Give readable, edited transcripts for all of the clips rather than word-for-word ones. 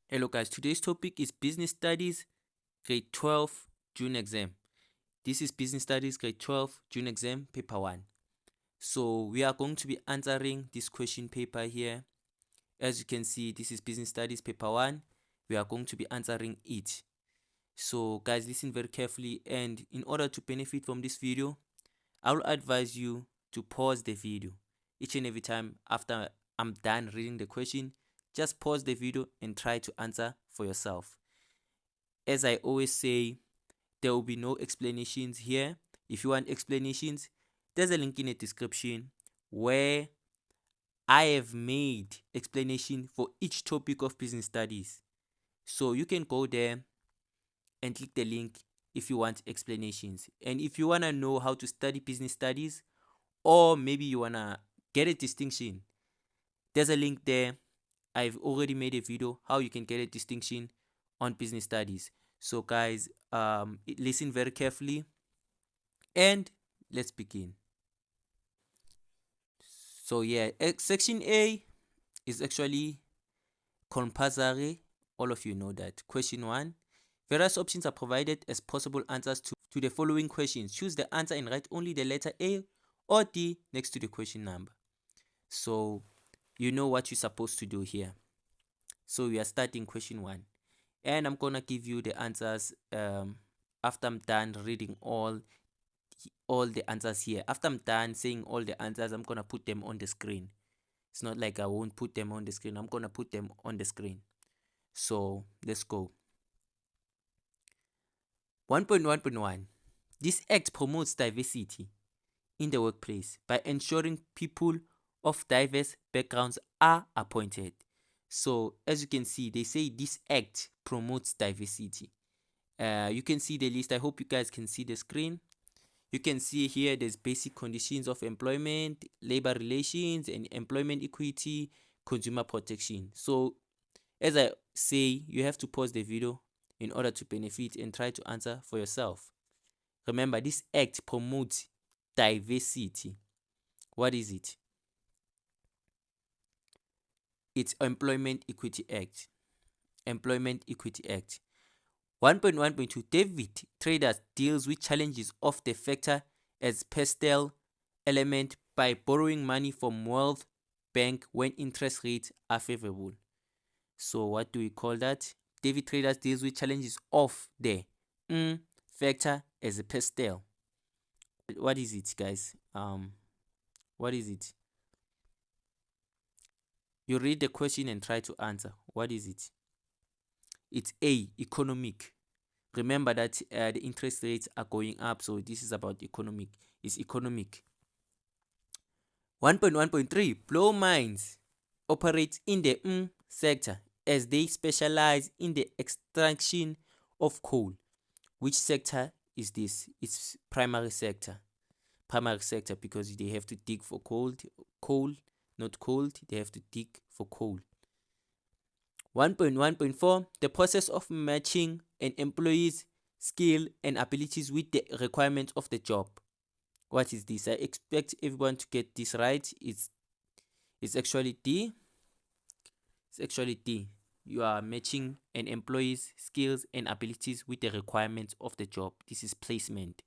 Hello guys, today's topic is Business Studies Grade 12 June exam. This is Business Studies Grade 12 June exam paper 1. So we are going to be answering this question paper here. As you can see, this is Business Studies paper 1. We are going to be answering it. So guys, listen very carefully, and in order to benefit from this video, I will advise you to pause the video each and every time after I'm done reading the question. Just pause the video and try to answer for yourself. As I always say, there will be no explanations here. If you want explanations, there's a link in the description where I have made explanation for each topic of business studies. So you can go there and click the link if you want explanations. And if you want to know how to study business studies, or maybe you want to get a distinction, there's a link there. I've already made a video how you can get a distinction on business studies. So guys, listen very carefully and let's begin. So yeah, section A is actually compulsory. All of you know that. Question 1. Various options are provided as possible answers to the following questions. Choose the answer and write only the letter A or D next to the question number. So you know what you're supposed to do here. So we are starting question 1. And I'm gonna give you the answers after I'm done reading all the answers here. After I'm done saying all the answers, I'm gonna put them on the screen. It's not like I won't put them on the screen. I'm gonna put them on the screen. So let's go. 1.1.1. This act promotes diversity in the workplace by ensuring people of diverse backgrounds are appointed. So as you can see, they say this act promotes diversity. You can see the list. I hope you guys can see the screen. You can see here there's basic conditions of employment, labor relations, and employment equity, consumer protection. So as I say, you have to pause the video in order to benefit and try to answer for yourself. Remember, this act promotes diversity. What is it? It's Employment Equity Act. Employment Equity Act. 1.1.2. David Traders deals with challenges of the factor as pestle element by borrowing money from World Bank when interest rates are favorable. So what do we call that? David Traders deals with challenges of the factor as a pestle. What is it, guys? What is it? You read the question and try to answer. What is it? It's A, economic. Remember that the interest rates are going up, so this is about economic. It's economic. 1.1.3. Blow mines operates in the sector as they specialize in the extraction of coal. Which sector is this? It's primary sector. Primary sector because they have to dig for coal, not cold. They have to dig for coal. 1.1.4. The process of matching an employee's skill and abilities with the requirements of the job. What is this? I expect everyone to get this right. It's actually D. It's actually D. You are matching an employee's skills and abilities with the requirements of the job. This is placement.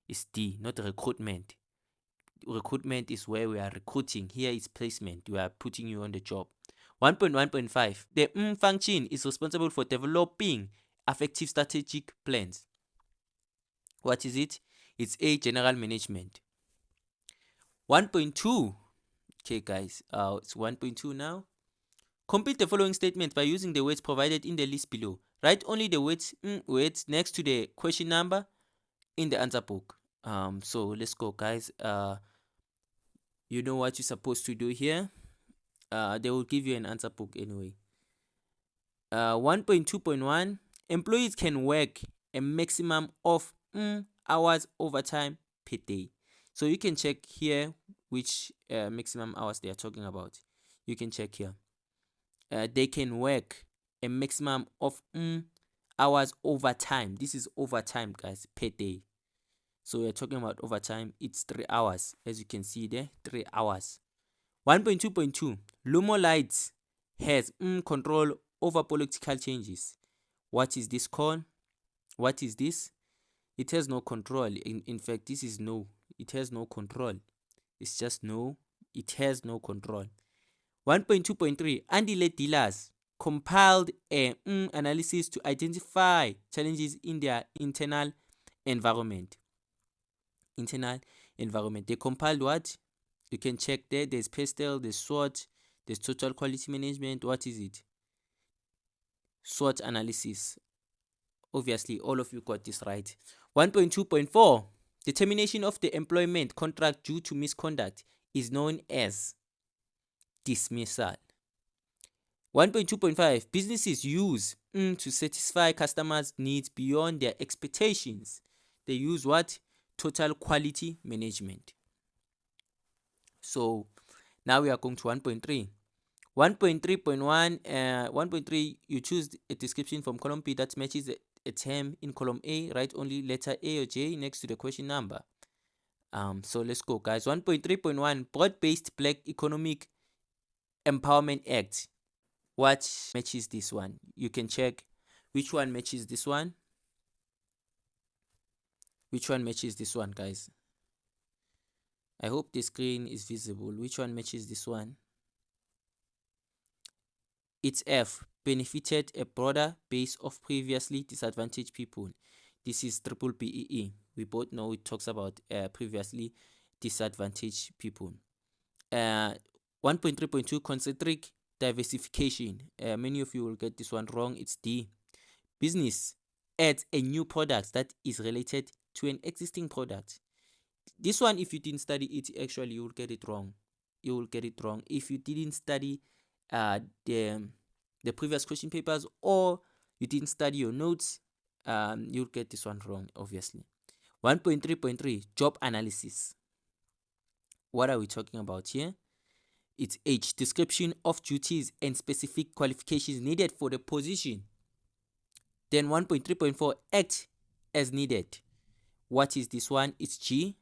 It's D, not recruitment. Recruitment is where we are recruiting. Here is placement. We are putting you on the job. 1.1.5. The function is responsible for developing effective strategic plans. What is it? It's A, general management. 1.2. Okay, guys. It's 1.2 now. Complete the following statement by using the words provided in the list below. Write only the words next to the question number in the answer book. So let's go, guys. You know what you're supposed to do here. They will give you an answer book anyway. 1.2.1. Employees can work a maximum of hours overtime per day. So you can check here which maximum hours they are talking about. You can check here. They can work a maximum of hours overtime. This is overtime, guys, per day. So we're talking about overtime. It's 3 hours. As you can see there, 3 hours. 1.2.2. Lumo Lights has control over political changes. What is this called? What is this? It has no control. In fact, this is no. It has no control. It's just no. It has no control. 1.2.3, Andy-led dealers compiled an analysis to identify challenges in their internal environment. They compiled what? You can check there. There's PESTEL, there's SWOT, there's total quality management. What is it? SWOT analysis. Obviously, all of you got this right. 1.2.4, the termination of the employment contract due to misconduct is known as dismissal. 1.2.5, businesses use to satisfy customers' needs beyond their expectations. They use what? Total quality management. So now we are going to 1.3. 1.3.1, 1.3, you choose a description from column B that matches a term in column A. Write only letter A or J next to the question number. So let's go, guys. 1.3.1, Broad-Based Black Economic Empowerment Act. What matches this one? You can check which one matches this one. Which one matches this one, guys? I hope the screen is visible. Which one matches this one? It's F, benefited a broader base of previously disadvantaged people. This is triple BEE. We both know it talks about previously disadvantaged people. 1.3.2, concentric diversification. Many of you will get this one wrong. It's D. Business adds a new product that is related to an existing product. This one, if you didn't study it, actually you will get it wrong. You will get it wrong if you didn't study the previous question papers, or you didn't study your notes. You'll get this one wrong, obviously. 1.3.3, job analysis. What are we talking about here? It's H, description of duties and specific qualifications needed for the position. Then 1.3.4, act as needed. What is this one? It's G,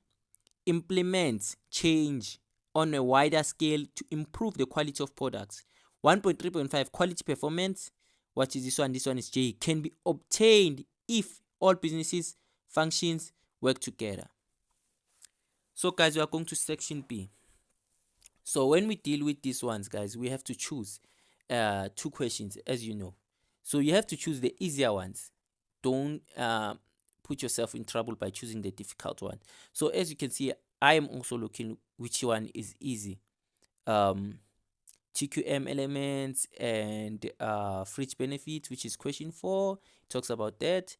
implement change on a wider scale to improve the quality of products. 1.3.5, quality performance. What is this one? This one is J, can be obtained if all businesses functions work together. So guys, we are going to section B. So when we deal with these ones, guys, we have to choose 2 questions, as you know. So you have to choose the easier ones. Don't put yourself in trouble by choosing the difficult one. So as you can see, I am also looking which one is easy. TQM elements and fringe benefits, which is question 4, talks about that.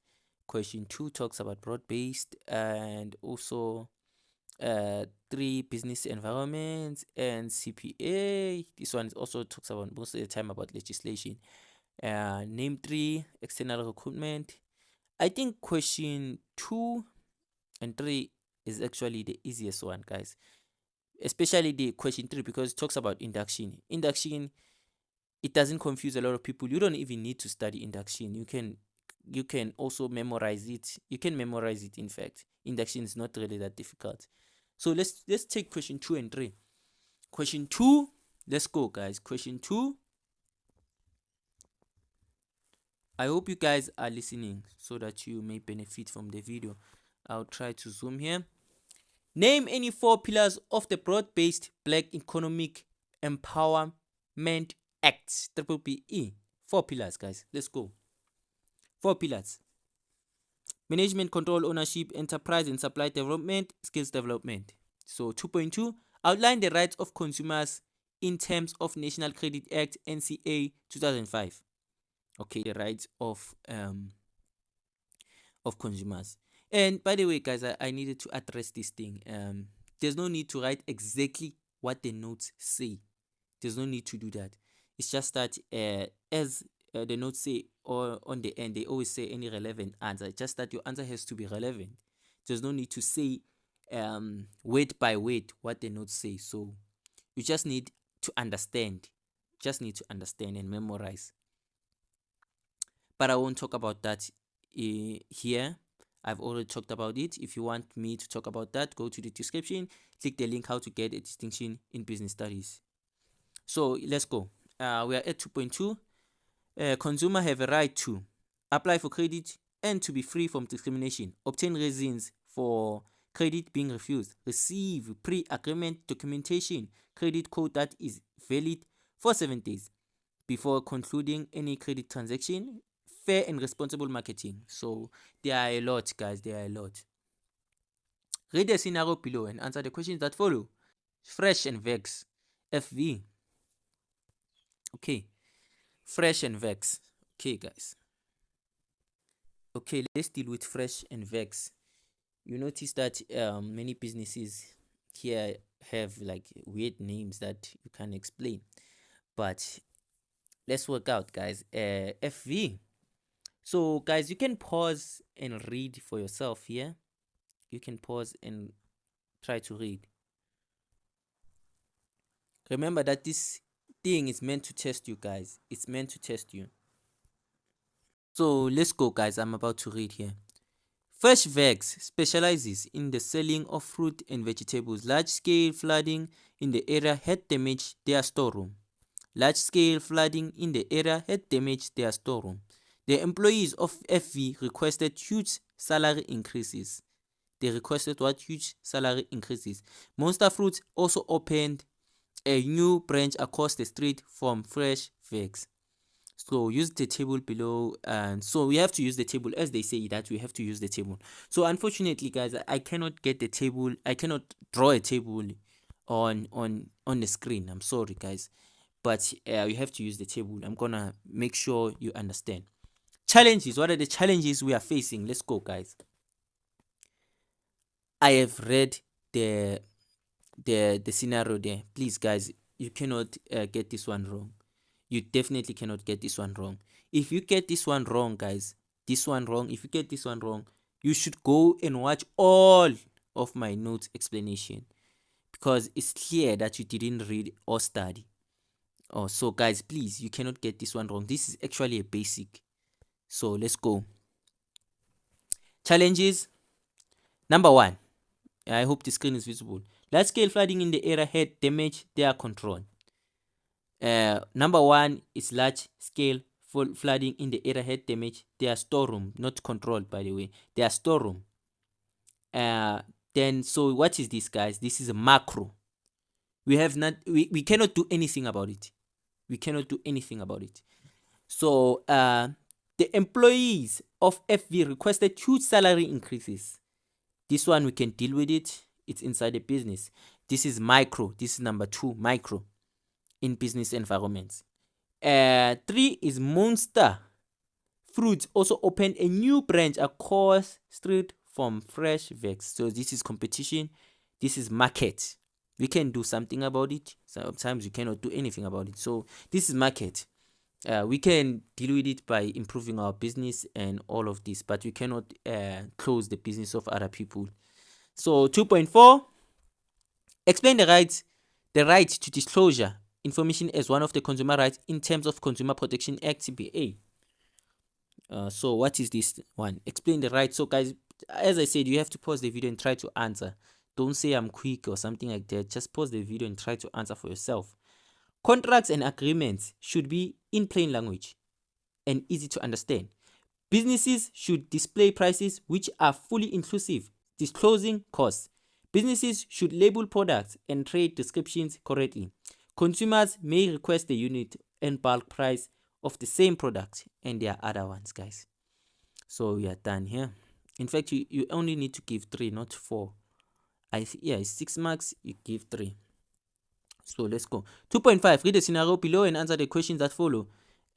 Question 2 talks about broad-based, and also 3, business environments and CPA. This one also talks about most of the time about legislation. Name 3, external recruitment. I think question 2 and 3 is actually the easiest one, guys. Especially the question 3, because it talks about induction. Induction, it doesn't confuse a lot of people. You don't even need to study induction. You can also memorize it. You can memorize it, in fact. Induction is not really that difficult. So let's take question 2 and 3. Question 2, let's go, guys. Question 2. I hope you guys are listening so that you may benefit from the video. I'll try to zoom here. Name any 4 pillars of the Broad-Based Black Economic Empowerment Act, triple BE. 4 pillars, guys. Let's go. 4 pillars. Management, control, ownership, enterprise and supply development, skills development. So 2.2, outline the rights of consumers in terms of National Credit Act NCA 2005. Okay, the rights of consumers. And by the way, guys, I needed to address this thing. There's no need to write exactly what the notes say. There's no need to do that. It's just that as the notes say, or on the end, they always say any relevant answer. Just that your answer has to be relevant. There's no need to say word by word what the notes say. So you just need to understand. Just need to understand and memorize. But I won't talk about that here. I've already talked about it. If you want me to talk about that, go to the description, click the link how to get a distinction in business studies. So let's go. We are at 2.2. Consumer have a right to apply for credit and to be free from discrimination, obtain reasons for credit being refused, receive pre-agreement documentation, credit code that is valid for 7 days before concluding any credit transaction, fair and responsible marketing. So there are a lot, guys. There are a lot. Read the scenario below and answer the questions that follow. Fresh and Vex. FV. Okay. Fresh and Vex. Okay, guys. Okay, let's deal with Fresh and Vex. You notice that many businesses here have like weird names that you can't explain. But let's work out, guys. FV. So, guys, you can pause and read for yourself here. You can pause and try to read. Remember that this thing is meant to test you, guys. It's meant to test you. So, let's go, guys. I'm about to read here. Fresh Vex specializes in the selling of fruit and vegetables. Large-scale flooding in the area had damaged their storeroom. Large-scale flooding in the area had damaged their storeroom. The employees of FV requested huge salary increases. They requested what? Huge salary increases. Monster Fruits also opened a new branch across the street from Fresh Vex. So use the table below, and so we have to use the table as they say that we have to use the table. So unfortunately, guys, I cannot get the table. I cannot draw a table on the screen. I'm sorry, guys, but you have to use the table. I'm gonna make sure you understand. Challenges. What are the challenges we are facing? Let's go, guys. I have read the scenario there. Please, guys, you cannot get this one wrong. You definitely cannot get this one wrong. If you get this one wrong, guys, if you get this one wrong, you should go and watch all of my notes explanation, because it's clear that you didn't read or study. Oh, so guys, please, you cannot get this one wrong. This is actually a basic. So let's go. Challenges. Number 1. I hope the screen is visible. Large scale flooding in the area had damaged their control. Number 1 is large scale flooding in the area had damaged their storeroom, not controlled, by the way, their storeroom. Then, so what is this, guys? This is a macro. We cannot do anything about it. So the employees of FV requested huge salary increases. This one we can deal with it. It's inside the business. This is micro. This is number 2, micro, in business environments. 3 is Monster Fruits also opened a new branch across street from Fresh Vex. So this is competition. This is market. We can do something about it. Sometimes we cannot do anything about it. So this is market. We can deal with it by improving our business and all of this, but we cannot close the business of other people. So 2.4, explain the right to disclosure information as one of the consumer rights in terms of Consumer Protection Act CPA. So what is this one? Explain the right. So guys, as I said, you have to pause the video and try to answer. Don't say I'm quick or something like that. Just pause the video and try to answer for yourself. Contracts and agreements should be in plain language and easy to understand. Businesses should display prices which are fully inclusive, disclosing costs. Businesses should label products and trade descriptions correctly. Consumers may request the unit and bulk price of the same product, and there are other ones, guys. So we are done here. In fact, you only need to give 3, not 4. It's 6 marks, you give 3. So let's go. 2.5, read the scenario below and answer the questions that follow.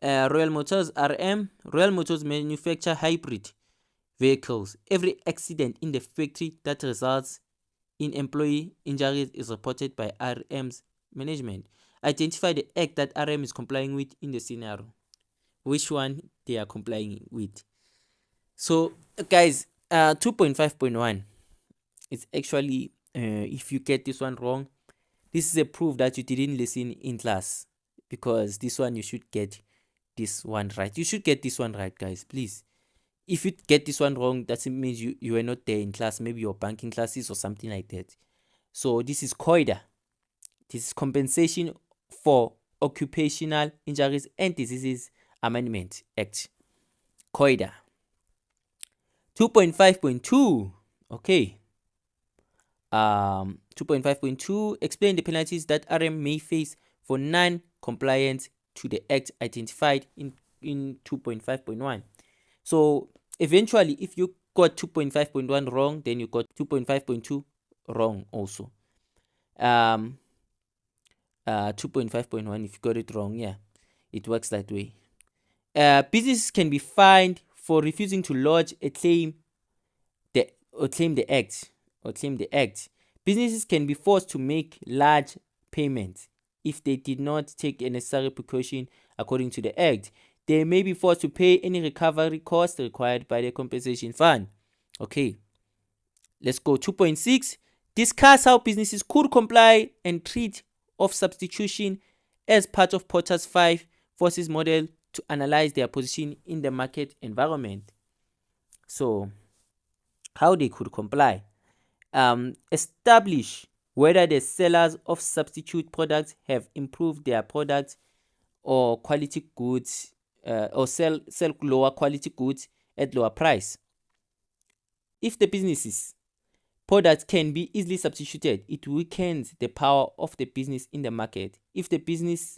Royal Motors RM. Royal Motors manufacture hybrid vehicles. Every accident in the factory that results in employee injuries is reported by RM's management. Identify the act that RM is complying with in the scenario. Which one they are complying with. So guys, 2.5.1 is actually, if you get this one wrong, this is a proof that you didn't listen in class, because this one you should get this one right. You should get this one right, guys, please. If you get this one wrong, that means you were not there in class. Maybe your banking classes or something like that. So this is COIDA. This is compensation for occupational injuries and diseases Amendment Act, COIDA. 2.5.2, okay. 2.5.2, explain the penalties that RM may face for non-compliance to the act identified in 2.5.1. So eventually, if you got 2.5.1 wrong, then you got 2.5.2 wrong also. 2.5.1, if you got it wrong, yeah, it works that way. Businesses can be fined for refusing to lodge a claim or claim the act. Businesses can be forced to make large payments if they did not take a necessary precaution according to the act. They may be forced to pay any recovery costs required by the compensation fund. Okay, let's go. 2.6, discuss how businesses could comply and treat of substitution as part of Porter's 5 forces model to analyze their position in the market environment. So, how they could comply. Establish whether the sellers of substitute products have improved their products or quality goods, or sell lower quality goods at lower price. If the business's products can be easily substituted, it weakens the power of the business in the market. If the business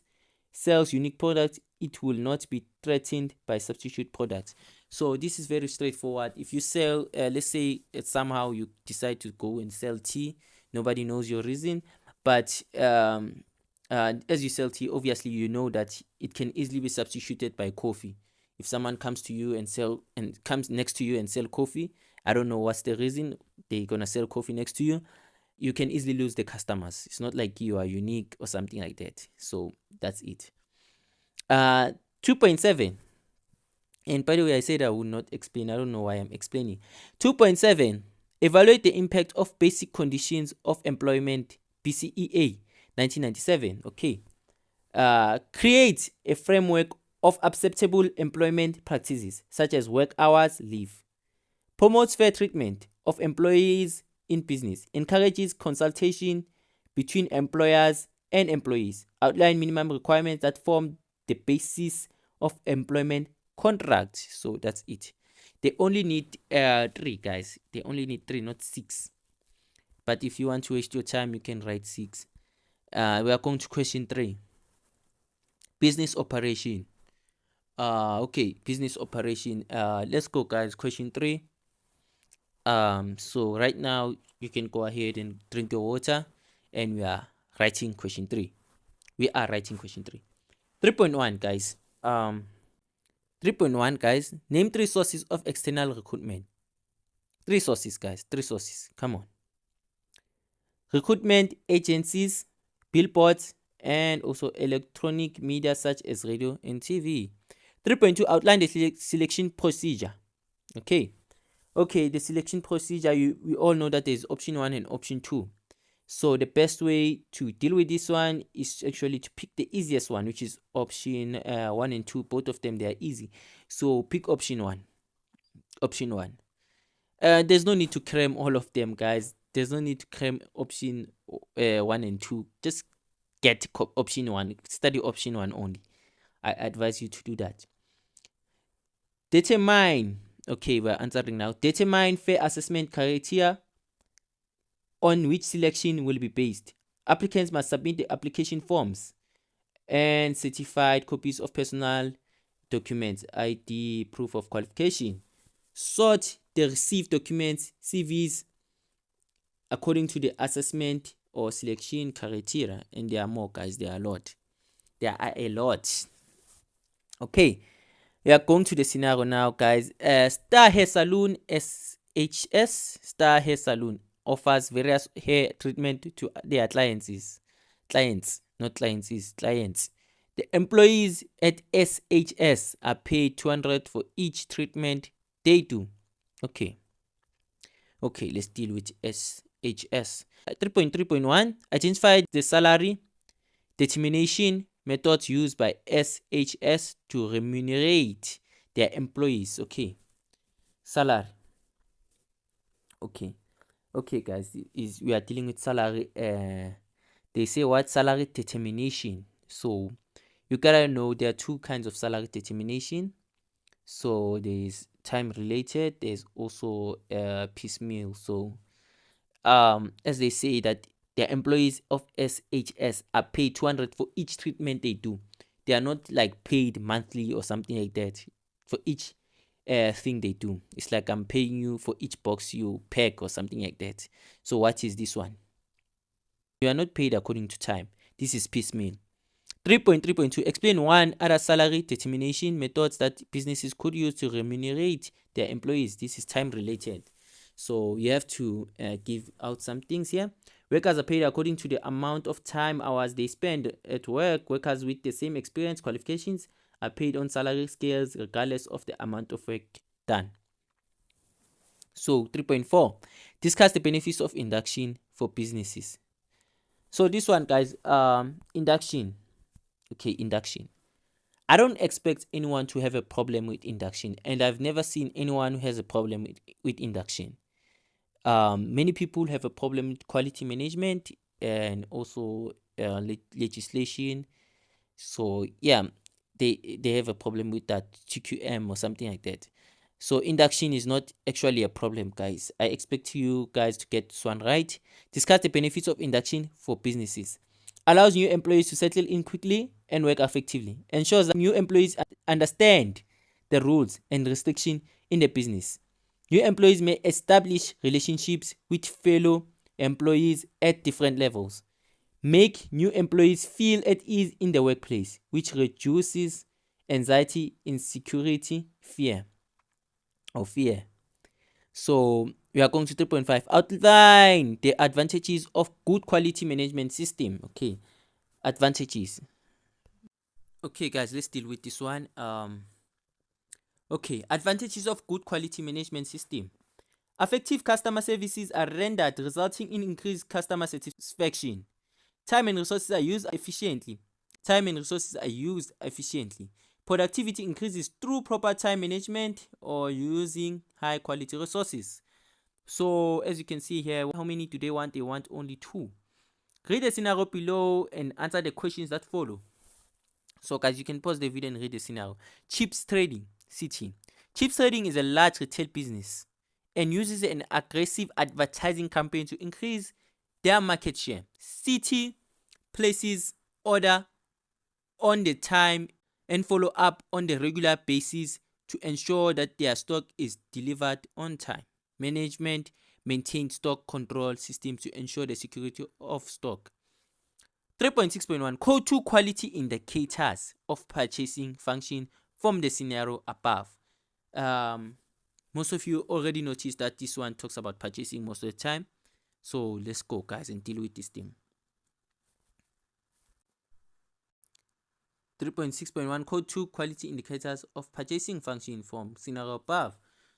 sells unique products, it will not be threatened by substitute products. So this is very straightforward. If you sell, let's say somehow you decide to go and sell tea, nobody knows your reason, but as you sell tea, obviously you know that it can easily be substituted by coffee. If someone comes to you and comes next to you and sell coffee, I don't know what's the reason they're gonna sell coffee next to you. You can easily lose the customers. It's not like you are unique or something like that. So that's it. 2.7. And by the way, I said I would not explain. I don't know why I'm explaining. 2.7. Evaluate the impact of Basic Conditions of Employment, BCEA, 1997. Okay. Create a framework of acceptable employment practices, such as work hours, leave. Promotes fair treatment of employees in business. Encourages consultation between employers and employees. Outline minimum requirements that form the basis of employment contract. So that's it. They only need 3, guys. They only need 3, not 6. But if you want to waste your time, you can write 6. We are going to question 3. Business operation. Okay, business operation. Let's go, guys. Question 3. So right now you can go ahead and drink your water, and we are writing question 3. 3.1, guys. 3.1, guys. Name 3 sources of external recruitment. 3 sources, guys. 3 sources. Come on. Recruitment agencies, billboards, and also electronic media such as radio and TV. 3.2, outline the selection procedure. Okay, the selection procedure, we all know that there's option 1 and option 2. So the best way to deal with this one is actually to pick the easiest one, which is option 1 and 2. Both of them, they are easy. So pick option 1. There's no need to cram all of them, guys. There's no need to cram option 1 and 2. Just get option 1. Study option 1 only. I advise you to do that. Determine. Okay, we're answering now. Determine fair assessment criteria on which selection will be based. Applicants must submit the application forms and certified copies of personal documents, ID, proof of qualification. Sort the received documents, CVs, according to the assessment or selection criteria. And there are more, guys. There are a lot. Okay, we are going to the scenario now, guys. Star Hair Salon SHS. Star Hair Salon offers various hair treatment to their clients. The employees at SHS are paid 200 for each treatment they do. Okay, let's deal with SHS. 3.3.1, identify the salary determination methods used by SHS to remunerate their employees. Okay, salary. Okay, guys, we are dealing with salary. They say what? Salary determination. So you gotta know there are two kinds of salary determination. So there's time related, there's also piecemeal. So as they say that the employees of SHS are paid 200 for each treatment they do. They are not like paid monthly or something like that for each thing they do. It's like I'm paying you for each box you pack or something like that. So what is this one? You are not paid according to time. This is piecemeal. 3.3.2 explain one other salary determination methods that businesses could use to remunerate their employees. This is time related. So you have to give out some things here. Workers are paid according to the amount of time hours they spend at work. Workers with the same experience qualifications are paid on salary scales regardless of the amount of work done. So 3.4 discuss the benefits of induction for businesses. So this one, guys, induction. Okay, induction. I don't expect anyone to have a problem with induction, and I've never seen anyone who has a problem with induction. Many people have a problem with quality management and also legislation. So yeah, they have a problem with that TQM or something like that. So induction is not actually a problem, guys. I expect you guys to get this one right. Discuss the benefits of induction for businesses. Allows new employees to settle in quickly and work effectively. Ensures that new employees understand the rules and restrictions in the business. New employees may establish relationships with fellow employees at different levels. Make new employees feel at ease in the workplace, which reduces anxiety, insecurity, fear. So we are going to 3.5. Outline the advantages of good quality management system. Okay, advantages. Okay, guys, let's deal with this one. Okay, advantages of good quality management system. Effective customer services are rendered, resulting in increased customer satisfaction. Time and resources are used efficiently. Productivity increases through proper time management or using high quality resources. So as you can see here, how many do they want? They want only 2. Read the scenario below and answer the questions that follow. So guys, you can pause the video and read the scenario. Chips Trading City. Chips Trading is a large retail business and uses an aggressive advertising campaign to increase their market share. City places order on the time and follow up on the regular basis to ensure that their stock is delivered on time. Management maintains stock control systems to ensure the security of stock. 3.6.1 Code 2 quality indicators of purchasing function from the scenario above. Most of you already noticed that this one talks about purchasing most of the time. So let's go, guys, and deal with this thing. 3.6.1 Code 2 quality indicators of purchasing function from scenario above.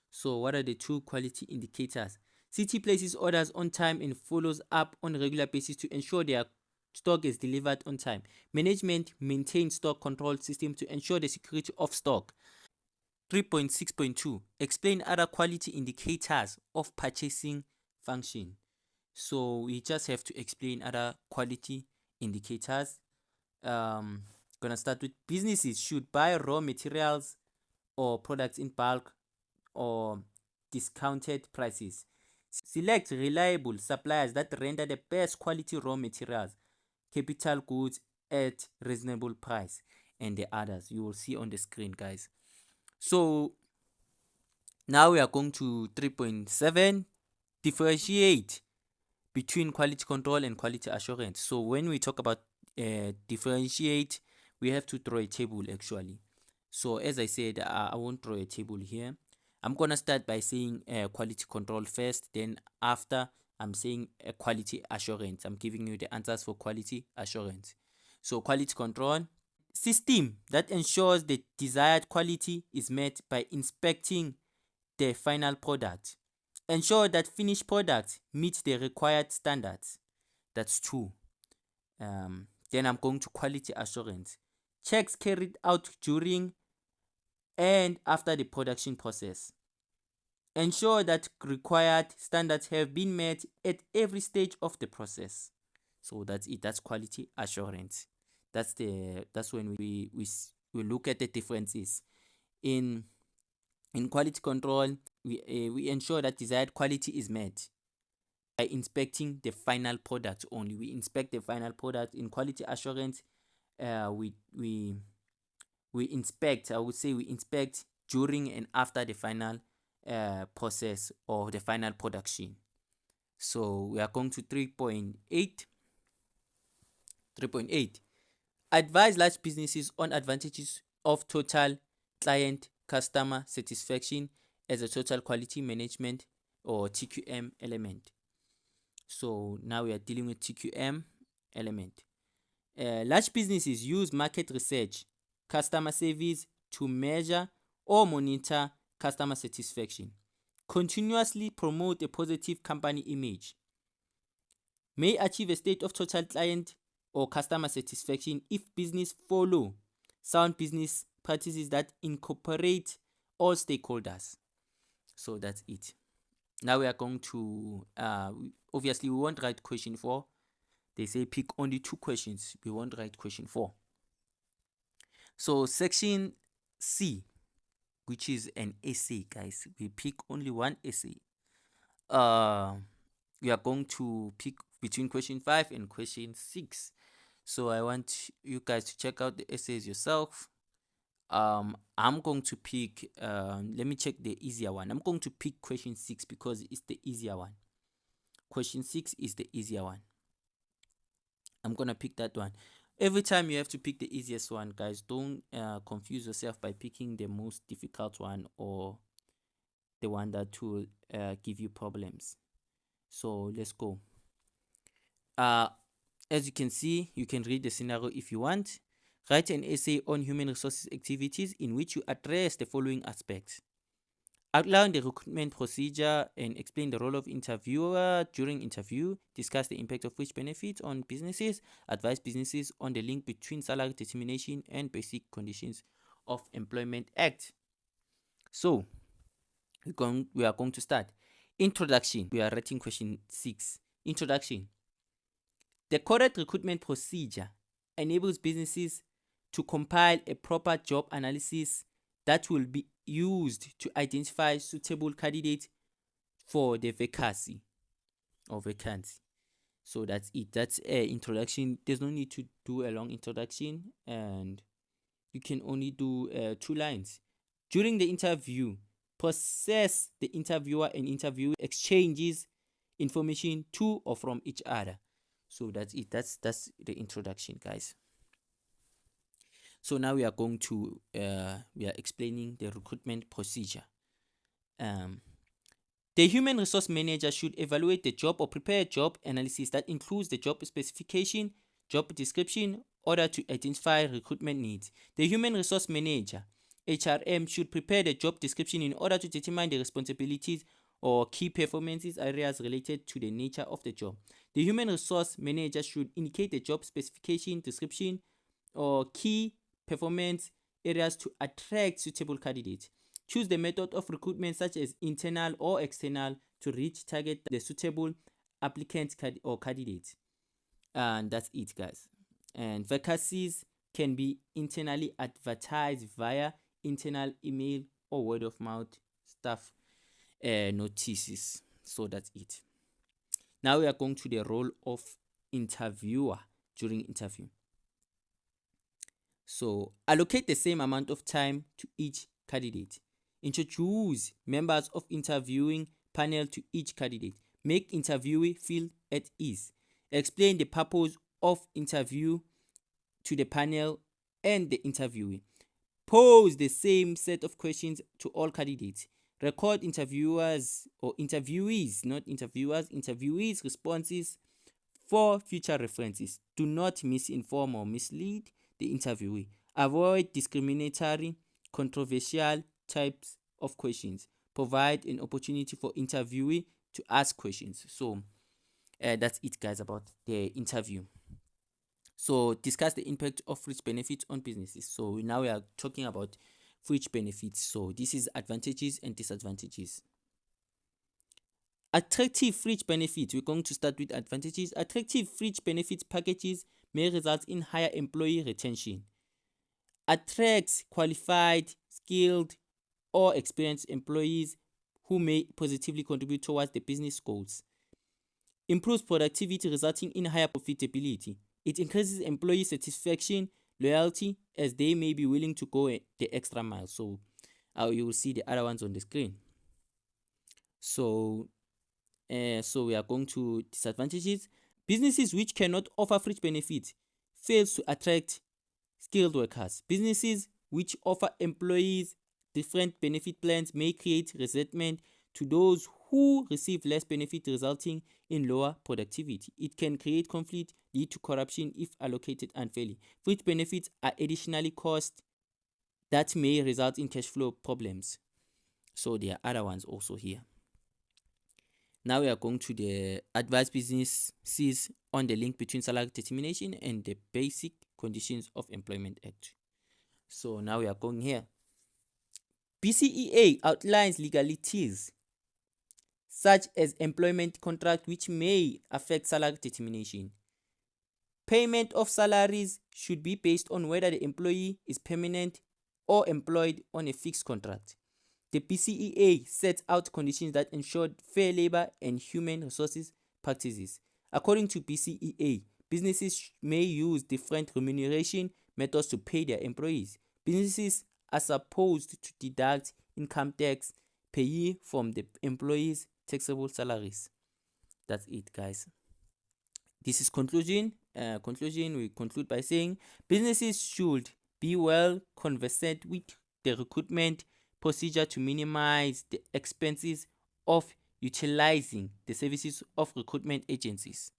So what are the 2 quality indicators? CT places orders on time and follows up on a regular basis to ensure their stock is delivered on time. Management maintains stock control system to ensure the security of stock. 3.6.2 Explain other quality indicators of purchasing function. So we just have to explain other quality indicators. Gonna start with businesses should buy raw materials or products in bulk or discounted prices. Select reliable suppliers that render the best quality raw materials, capital goods at reasonable price, and the others you will see on the screen, guys. So now we are going to 3.7 differentiate between quality control and quality assurance. So when we talk about differentiate, we have to draw a table actually. So as I said, I won't draw a table here. I'm gonna start by saying quality control first, then after I'm saying quality assurance. I'm giving you the answers for quality assurance. So quality control system that ensures the desired quality is met by inspecting the final product. Ensure that finished products meet the required standards. That's 2. Then I'm going to quality assurance. Checks carried out during and after the production process. Ensure that required standards have been met at every stage of the process. So that's it. That's quality assurance. That's when we look at the differences. In quality control, we ensure that desired quality is met by inspecting the final product only. We inspect the final product. In quality assurance, we inspect, I would say we inspect during and after the final process or the final production. So we are going to 3.8. Advise large businesses on advantages of total client customer satisfaction as a total quality management or TQM element. So now we are dealing with TQM element. Large businesses use market research, customer service to measure or monitor customer satisfaction, continuously promote a positive company image, may achieve a state of total client or customer satisfaction if business follow sound business practices that incorporate all stakeholders. So that's it. Now we are going to obviously we won't write question 4. They say pick only 2 questions. We won't write question 4. So section C, which is an essay, guys. We pick only one essay. We are going to pick between question 5 and question 6. So I want you guys to check out the essays yourself. I'm going to pick, let me check the easier one. I'm going to pick question 6 because it's the easier one. Question 6 is the easier one. I'm going to pick that one. Every time you have to pick the easiest one, guys. Don't confuse yourself by picking the most difficult one or the one that will give you problems. So let's go. As you can see, you can read the scenario if you want. Write an essay on human resources activities in which you address the following aspects. Outline the recruitment procedure and explain the role of interviewer during interview. Discuss the impact of fringe benefits on businesses. Advise businesses on the link between salary determination and basic conditions of employment act. So we are going to start. Introduction. We are writing question 6. Introduction. The correct recruitment procedure enables businesses to compile a proper job analysis that will be used to identify suitable candidates for the vacancy or vacancy. So that's it. That's an introduction. There's no need to do a long introduction, and you can only do 2 lines. During the interview, process the interviewer and interviewee exchanges information to or from each other. So that's it. That's the introduction, guys. So now we are going to we are explaining the recruitment procedure. The human resource manager should evaluate the job or prepare a job analysis that includes the job specification, job description, in order to identify recruitment needs. The human resource manager, HRM, should prepare the job description in order to determine the responsibilities or key performances areas related to the nature of the job. The human resource manager should indicate the job specification, description, or key performance areas to attract suitable candidates. Choose the method of recruitment such as internal or external to reach target the suitable applicant or candidate. And that's it, guys. And vacancies can be internally advertised via internal email or word of mouth staff notices. So that's it. Now we are going to the role of interviewer during interview. So allocate the same amount of time to each candidate. Introduce members of interviewing panel to each candidate. Make interviewee feel at ease. Explain the purpose of interview to the panel and the interviewee. Pose the same set of questions to all candidates. Record interviewers or interviewees, not interviewers, interviewees' responses for future references. Do not misinform or mislead the interviewee. Avoid discriminatory, controversial types of questions. Provide an opportunity for interviewee to ask questions. So that's it, guys, about the interview. So discuss the impact of fringe benefits on businesses. So now we are talking about fringe benefits. So this is advantages and disadvantages. Attractive fringe benefits. We're going to start with advantages. Attractive fringe benefits packages may result in higher employee retention. Attracts qualified, skilled, or experienced employees who may positively contribute towards the business goals. Improves productivity, resulting in higher profitability. It increases employee satisfaction, loyalty, as they may be willing to go the extra mile. So you will see the other ones on the screen. So we are going to disadvantages. Businesses which cannot offer fringe benefits fails to attract skilled workers. Businesses which offer employees different benefit plans may create resentment to those who receive less benefit, resulting in lower productivity. It can create conflict, lead to corruption if allocated unfairly. Fringe benefits are additionally cost that may result in cash flow problems. So there are other ones also here. Now we are going to the advise businesses on the link between salary determination and the basic conditions of employment act. So now we are going here. BCEA outlines legalities such as employment contract which may affect salary determination. Payment of salaries should be based on whether the employee is permanent or employed on a fixed contract. The BCEA sets out conditions that ensure fair labor and human resources practices. According to BCEA, businesses may use different remuneration methods to pay their employees. Businesses are supposed to deduct income tax per year from the employees' taxable salaries. That's it, guys. This is conclusion. We conclude by saying businesses should be well conversant with the recruitment procedure to minimize the expenses of utilizing the services of recruitment agencies.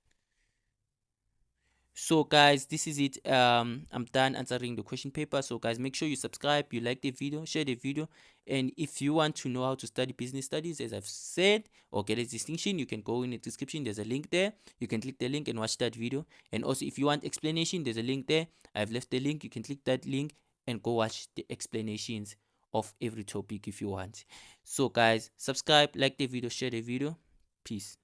So guys, this is it. I'm done answering the question paper. So guys, make sure you subscribe, you like the video, share the video, and if you want to know how to study business studies, as I've said, or get a distinction, you can go in the description. There's a link there. You can click the link and watch that video. And also, if you want explanation, there's a link there. I've left the link. You can click that link and go watch the explanations of every topic if you want. So guys, subscribe, like the video, share the video. Peace.